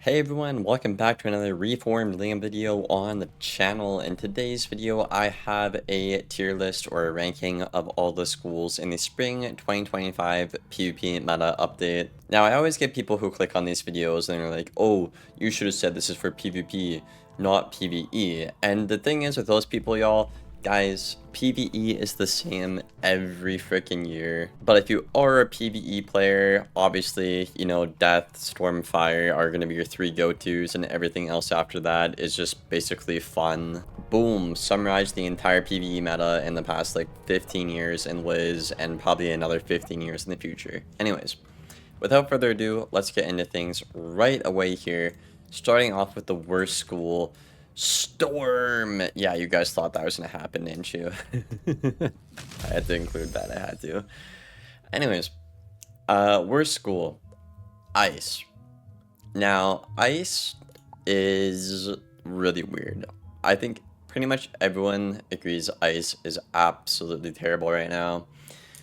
Hey everyone, welcome back to another reformed Liam video on the channel. In today's video, I have a tier list or a ranking of all the schools in the spring 2025 PvP meta update. Now, I always get people who click on these videos and they're like, oh, you should have said this is for PvP, not PvE. And the thing is with those people, y'all, guys, PvE is the same every freaking year. But if you are a PvE player, obviously, you know, Death, Storm, Fire are going to be your three go-tos, and everything else after that is just basically fun. Boom, summarize the entire PvE meta in the past like 15 years in Wiz, and probably another 15 years in the future. Anyways, without further ado, let's get into things right away here. Starting off with the worst school, Storm. Yeah, you guys thought that was gonna happen, didn't you? I had to include that. I had to. Anyways, worst school, Ice. Now, Ice is really weird. I think pretty much everyone agrees Ice is absolutely terrible right now.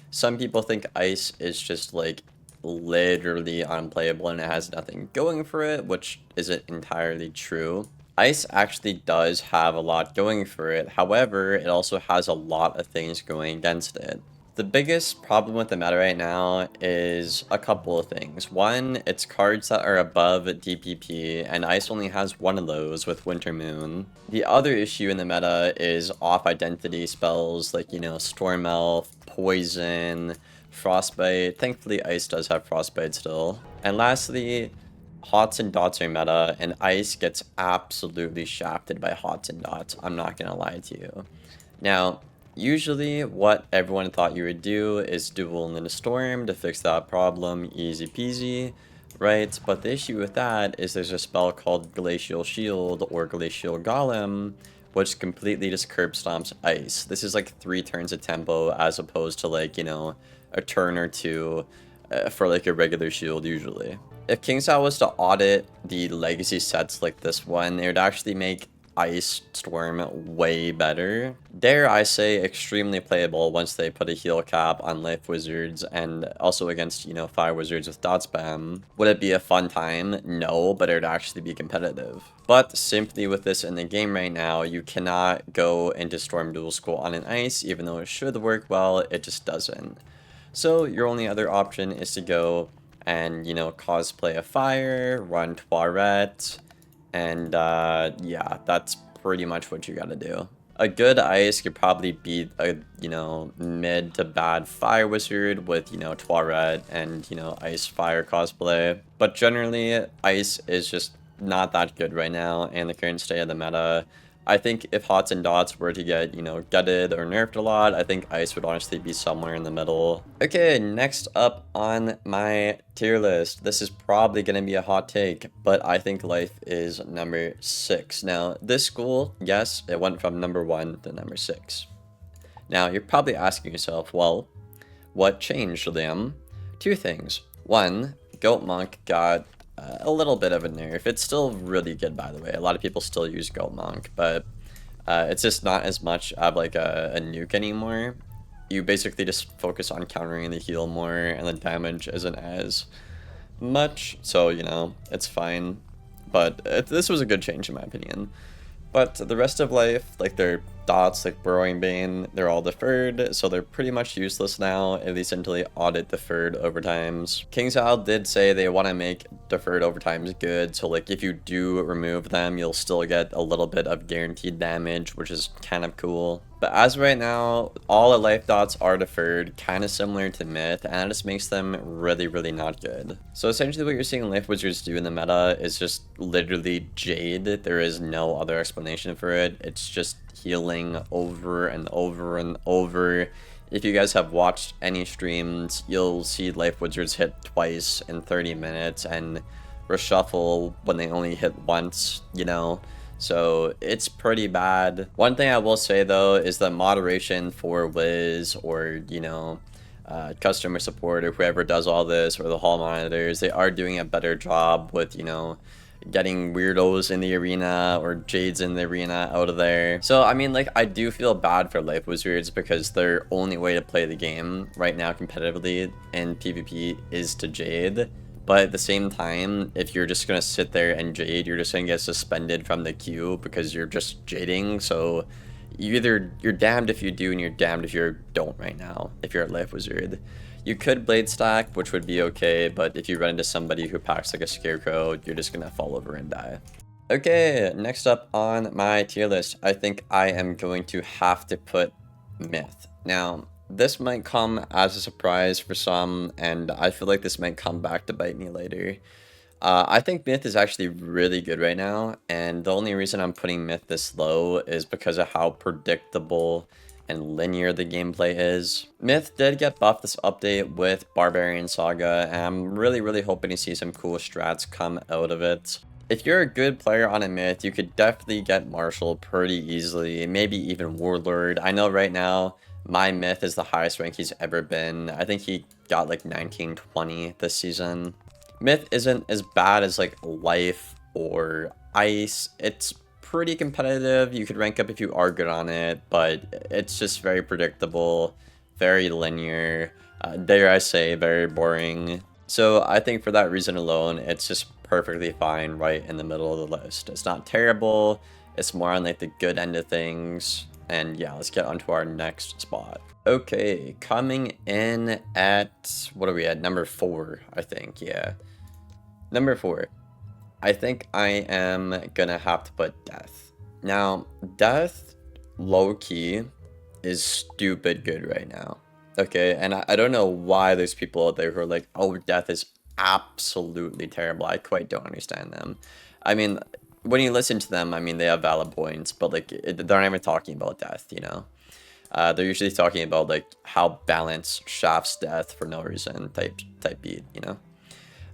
Some people think Ice is just like literally unplayable and it has nothing going for it, which isn't entirely true. Ice actually does have a lot going for it, however, it also has a lot of things going against it. The biggest problem with the meta right now is a couple of things. One, it's cards that are above DPP, and Ice only has one of those with Winter Moon. The other issue in the meta is off-identity spells like, you know, Storm Elf, Poison, Frostbite. Thankfully, Ice does have Frostbite still. And lastly, Hots and Dots are meta, and Ice gets absolutely shafted by Hots and Dots. I'm not gonna lie to you. Now, usually what everyone thought you would do is duel in a Storm to fix that problem, easy peasy, right? But the issue with that is there's a spell called Glacial Shield or Glacial Golem, which completely just curb stomps Ice. This is like 3 turns of tempo as opposed to like, you know, a turn or two for like a regular shield usually. If KingsIsle was to audit the legacy sets like this one, it would actually make Ice Storm way better. Dare I say extremely playable once they put a heal cap on Life Wizards and also against, you know, Fire Wizards with dot spam. Would it be a fun time? No, but it would actually be competitive. But simply with this in the game right now, you cannot go into Storm Duel School on an Ice, even though it should work well, it just doesn't. So your only other option is to go and, you know, cosplay a Fire, run Toilette, and yeah, that's pretty much what you gotta do. A good Ice could probably beat a, you know, mid to bad Fire Wizard with, you know, Toilette and, you know, Ice Fire cosplay. But generally, Ice is just not that good right now in the current state of the meta. I think if Hots and Dots were to get, you know, gutted or nerfed a lot, I think Ice would honestly be somewhere in the middle. Okay, next up on my tier list. This is probably going to be a hot take, but I think Life is number 6. Now, this school, yes, it went from number 1 to number 6. Now, you're probably asking yourself, well, what changed, Liam? 2 things. 1, Goat Monk got a little bit of a nerf. It's still really good, by the way. A lot of people still use Goat Monk, but it's just not as much of like a nuke anymore. You basically just focus on countering the heal more, and the damage isn't as much. So, you know, it's fine. But this was a good change in my opinion. But the rest of Life, like their dots, like Burrowing Bane, they're all deferred, so they're pretty much useless now, at least until they audit deferred overtimes. KingsIsle did say they want to make deferred overtimes good, so like if you do remove them, you'll still get a little bit of guaranteed damage, which is kind of cool. But as of right now, all the life dots are deferred, kind of similar to Myth, and that just makes them really, really not good. So essentially what you're seeing Life Wizards do in the meta is just literally Jade. There is no other explanation for it. It's just healing over and over and over. If you guys have watched any streams, you'll see Life Wizards hit twice in 30 minutes and reshuffle when they only hit once, you know. So it's pretty bad. One thing I will say though is that moderation for Wiz or, you know, customer support or whoever does all this, or the hall monitors, they are doing a better job with, you know, getting weirdos in the arena or Jades in the arena out of there. So I mean, like, I do feel bad for Life Wizards because their only way to play the game right now competitively in PvP is to Jade. But at the same time, if you're just gonna sit there and jade, you're just gonna get suspended from the queue because you're just jading. So you're damned if you do and you're damned if you don't right now, if you're a Life Wizard. You could blade stack, which would be okay, but if you run into somebody who packs like a scarecrow, you're just gonna fall over and die. Okay, next up on my tier list, I think I am going to have to put Myth. Now, this might come as a surprise for some, and I feel like this might come back to bite me later. I think Myth is actually really good right now, and the only reason I'm putting Myth this low is because of how predictable and linear the gameplay is. Myth did get buffed this update with Barbarian Saga, and I'm really hoping to see some cool strats come out of it. If you're a good player on a Myth, you could definitely get Marshall pretty easily, maybe even Warlord. I know right now, my Myth is the highest rank he's ever been. I think he got like 1920 this season. Myth isn't as bad as like Life or Ice. It's pretty competitive. You could rank up if you are good on it, but it's just very predictable, very linear, dare I say, very boring. So I think for that reason alone, it's just perfectly fine right in the middle of the list. It's not terrible. It's more on like the good end of things. And yeah, let's get onto our next spot. Okay, coming in at, what are we at? Number 4, I think, yeah. Number 4. I think I am gonna have to put Death. Now, Death, low-key, is stupid good right now. Okay, and I don't know why there's people out there who are like, oh, Death is absolutely terrible. I quite don't understand them. I mean, when you listen to them, I mean, they have valid points, but like, they're not even talking about Death, you know? They're usually talking about like how balanced Shaft's Death for no reason type beat, you know?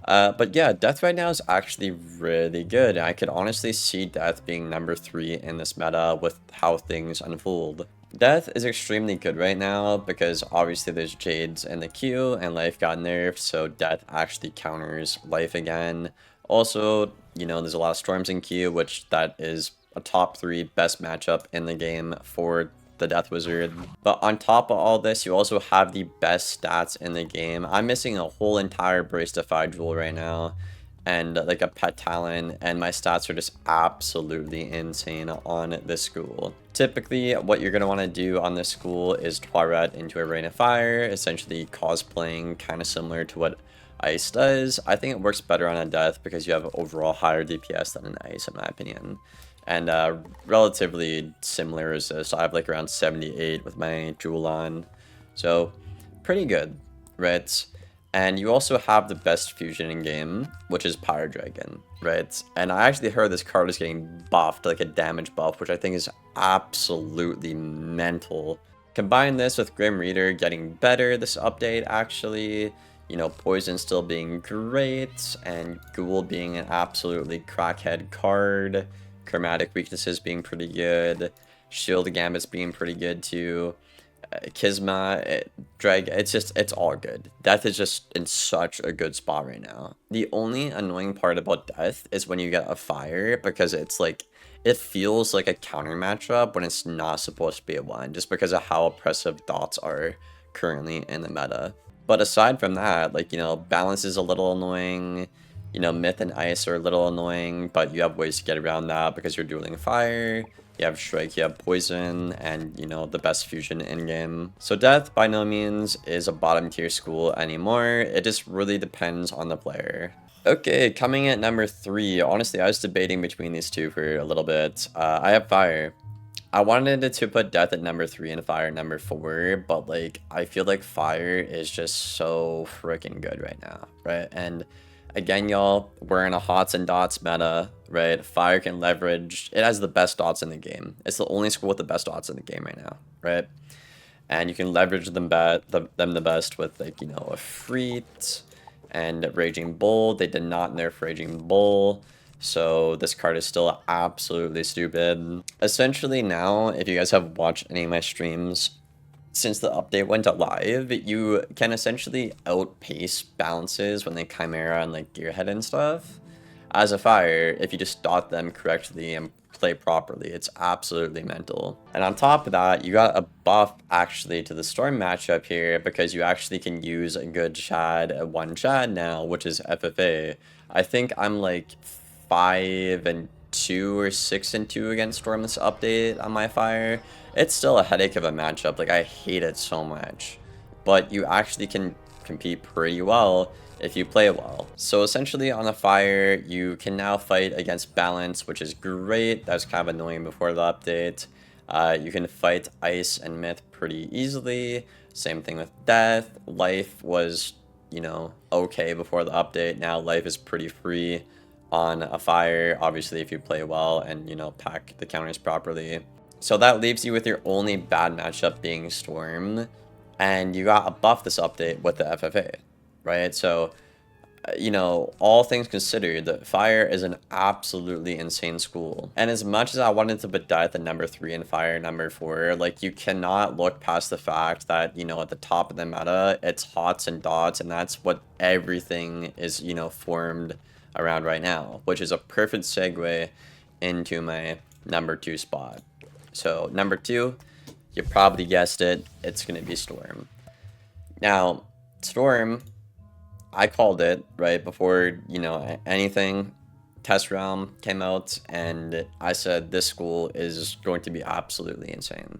But yeah, Death right now is actually really good. I could honestly see Death being number 3 in this meta with how things unfold. Death is extremely good right now because obviously there's Jades in the queue and Life got nerfed, so Death actually counters Life again. Also, you know, there's a lot of Storms in queue, which that is a top 3 best matchup in the game for the Death Wizard. But on top of all this, you also have the best stats in the game. I'm missing a whole entire Brace Defy Jewel right now, and like a Pet Talon, and my stats are just absolutely insane on this school. Typically, what you're going to want to do on this school is Toilet into a Rain of Fire, essentially cosplaying kind of similar to what Ice does. I think it works better on a Death because you have overall higher DPS than an Ice, in my opinion. And relatively similar resist. I have like around 78 with my Jewel on. So, pretty good, right? And you also have the best fusion in game, which is Pyre Dragon, right? And I actually heard this card is getting buffed, like a damage buff, which I think is absolutely mental. Combine this with Grim Reader getting better this update, actually. You know, Poison still being great, and Ghoul being an absolutely crackhead card. Chromatic weaknesses being pretty good. Shield Gambits being pretty good too. Kisma, Drag, it's all good. Death is just in such a good spot right now. The only annoying part about Death is when you get a Fire, because it's like, it feels like a counter matchup when it's not supposed to be a 1, just because of how oppressive dots are currently in the meta. But aside from that, like, you know, balance is a little annoying. You know, Myth and Ice are a little annoying, but you have ways to get around that because you're dueling Fire. You have Strike, you have Poison, and, you know, the best fusion in-game. So Death, by no means, is a bottom tier school anymore. It just really depends on the player. Okay, coming at number 3. Honestly, I was debating between these two for a little bit. I have Fire. I wanted to put Death at number 3 and Fire at number 4, but, like, I feel like Fire is just so freaking good right now, right? And again, y'all, we're in a hots and dots meta, right? Fire can leverage. It has the best dots in the game. It's the only school with the best dots in the game right now, right? And you can leverage them the best with, like, you know, a Freet and Raging Bull. They did not nerf Raging Bull, so this card is still absolutely stupid. Essentially now, if you guys have watched any of my streams, since the update went live, you can essentially outpace balances when they Chimera and like Gearhead and stuff. as a fire if you just dot them correctly and play properly. It's absolutely mental. And on top of that, you got a buff actually to the storm matchup here because you actually can use a good shad, one shad now, which is FFA. I think I'm like 5-2 or 6-2 against storm this update on my fire. It's still a headache of a matchup. Like, I hate it so much, but you actually can compete pretty well if you play well. So essentially on a fire, you can now fight against balance, which is great. That was kind of annoying before the update. You can fight ice and myth pretty easily. Same thing with death. Life was, you know, okay before the update. Now life is pretty free on a fire, obviously if you play well and, you know, pack the counters properly. So that leaves you with your only bad matchup being storm, and you got a buff this update with the FFA, right? So, you know, all things considered, fire is an absolutely insane school. And as much as I wanted to put death at number 3 and fire number 4, like, you cannot look past the fact that, you know, at the top of the meta, it's hots and dots, and that's what everything is, you know, formed around right now, which is a perfect segue into my number 2 spot. So number 2, you probably guessed it, it's going to be Storm. Now, Storm, I called it right before, you know, anything. Test Realm came out, and I said this school is going to be absolutely insane.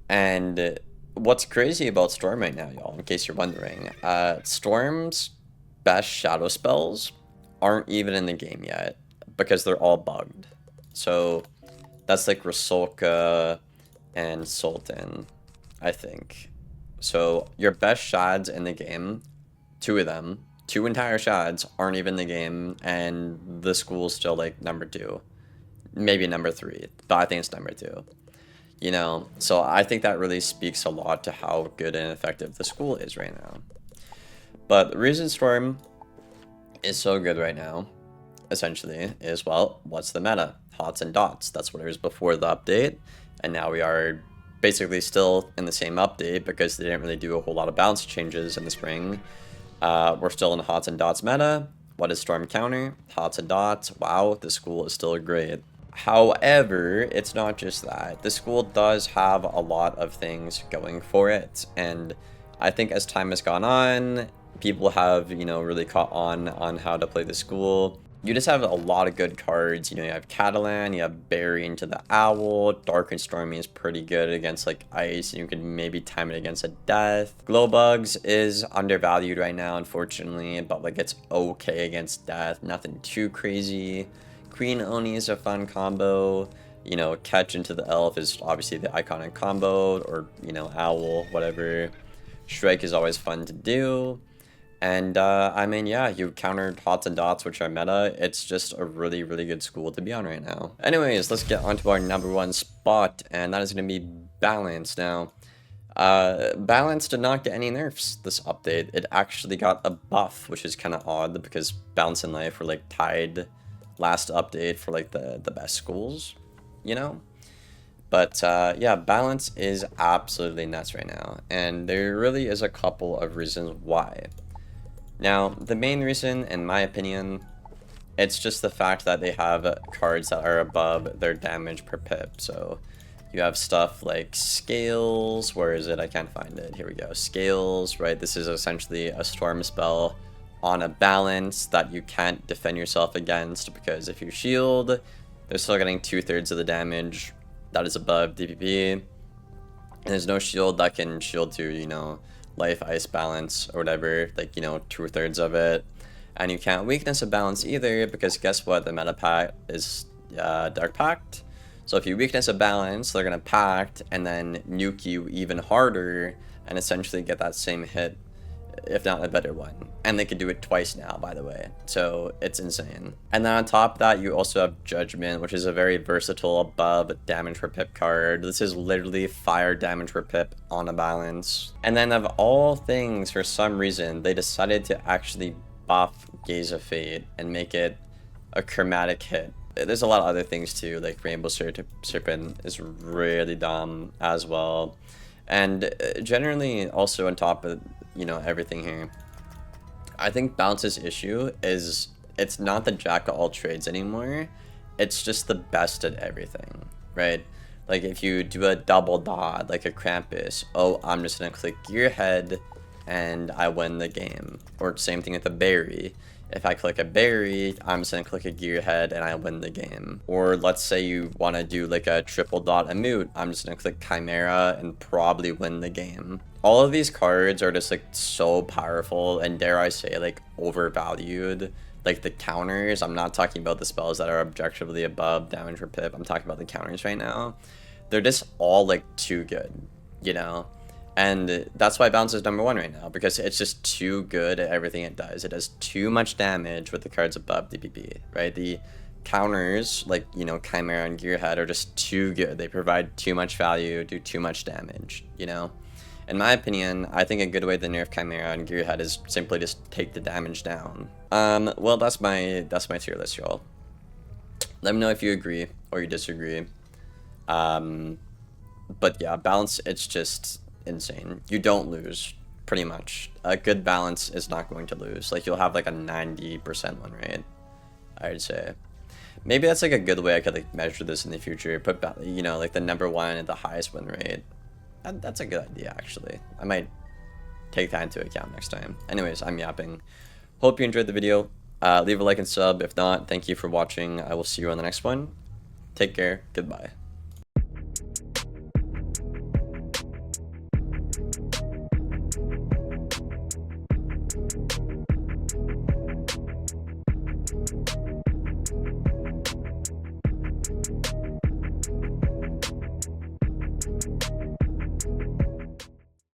And what's crazy about Storm right now, y'all, in case you're wondering, Storm's best shadow spells aren't even in the game yet because they're all bugged. So that's like Rasolka and Sultan, I think. So your best shads in the game, 2 of them, 2 entire shads aren't even in the game, and the school's still like number 2, maybe number 3, but I think it's number 2. You know, so I think that really speaks a lot to how good and effective the school is right now. But the reason Storm is so good right now, essentially, is, well, what's the meta? Hots and dots. That's what it was before the update, and now we are basically still in the same update because they didn't really do a whole lot of balance changes in the spring. We're still in hots and dots meta. What is Storm counter? Hots and dots. Wow, the school is still great. However, it's not just that. The school does have a lot of things going for it, and I think as time has gone on, people have, you know, really caught on how to play the school. You just have a lot of good cards. You know, you have Catalan, you have Barry into the Owl. Dark and Stormy is pretty good against like ice, and you can maybe time it against a death. Glowbugs is undervalued right now, unfortunately, but like it's okay against death. Nothing too crazy. Queen Oni is a fun combo. You know, Catch into the Elf is obviously the iconic combo, or, you know, Owl, whatever. Shrike is always fun to do. And, I mean, yeah, you countered hots and dots, which are meta. It's just a really, really good school to be on right now. Anyways, let's get onto our number 1 spot, and that is going to be Balance. Now, Balance did not get any nerfs this update. It actually got a buff, which is kind of odd because Balance and Life were, like, tied last update for, like, the best schools, you know? But, yeah, Balance is absolutely nuts right now, and there really is a couple of reasons why. Now, the main reason, in my opinion, it's just the fact that they have cards that are above their damage per pip. So you have stuff like Scales. Where is it? I can't find it. Here we go. Scales, right? This is essentially a storm spell on a balance that you can't defend yourself against, because if you shield, they're still getting 2/3 of the damage that is above DPP. And there's no shield that can shield to, you know, life, ice, balance, or whatever, like, you know, 2/3 of it. And you can't weakness a balance either, because guess what? The meta pact is Dark Pact. So if you weakness a balance, they're gonna pact and then nuke you even harder and essentially get that same hit, if not a better one. And they could do it twice now, by the way. So it's insane. And then on top of that, you also have Judgment, which is a very versatile above damage per pip card. This is literally fire damage per pip on a balance. And then of all things, for some reason, they decided to actually buff Gaze of Fate and make it a chromatic hit. There's a lot of other things too, like Rainbow Serpent is really dumb as well. And generally also on top of, you know, everything here, I think Balance's issue is it's not the jack of all trades anymore. It's just the best at everything, right? Like if you do a double dot, like a Krampus, oh, I'm just gonna click Gearhead and I win the game. Or same thing with a berry. If I click a berry, I'm just gonna click a Gearhead and I win the game. Or let's say you wanna do like a triple dot Amoot, I'm just gonna click Chimera and probably win the game. All of these cards are just like so powerful and dare I say like overvalued. Like the counters, I'm not talking about the spells that are objectively above damage per pip, I'm talking about the counters right now. They're just all like too good, you know? And that's why Balance is number 1 right now, because it's just too good at everything it does. It does too much damage with the cards above DPP, right? The counters, like, you know, Chimera and Gearhead are just too good. They provide too much value, do too much damage, you know? In my opinion, I think a good way to nerf Chimera and Gearhead is simply just take the damage down. Well, that's my tier list, y'all. Let me know if you agree or you disagree. But yeah, Balance, it's just insane. You don't lose, pretty much. A good Balance is not going to lose. Like, you'll have like a 90% win rate, I would say. Maybe that's like a good way I could like measure this in the future. Put, you know, like the number 1 at the highest win rate. That's a good idea, actually. I might take that into account next time. Anyways, I'm yapping. Hope you enjoyed the video. Leave a like and sub. If not, thank you for watching. I will see you on the next one. Take care. Goodbye.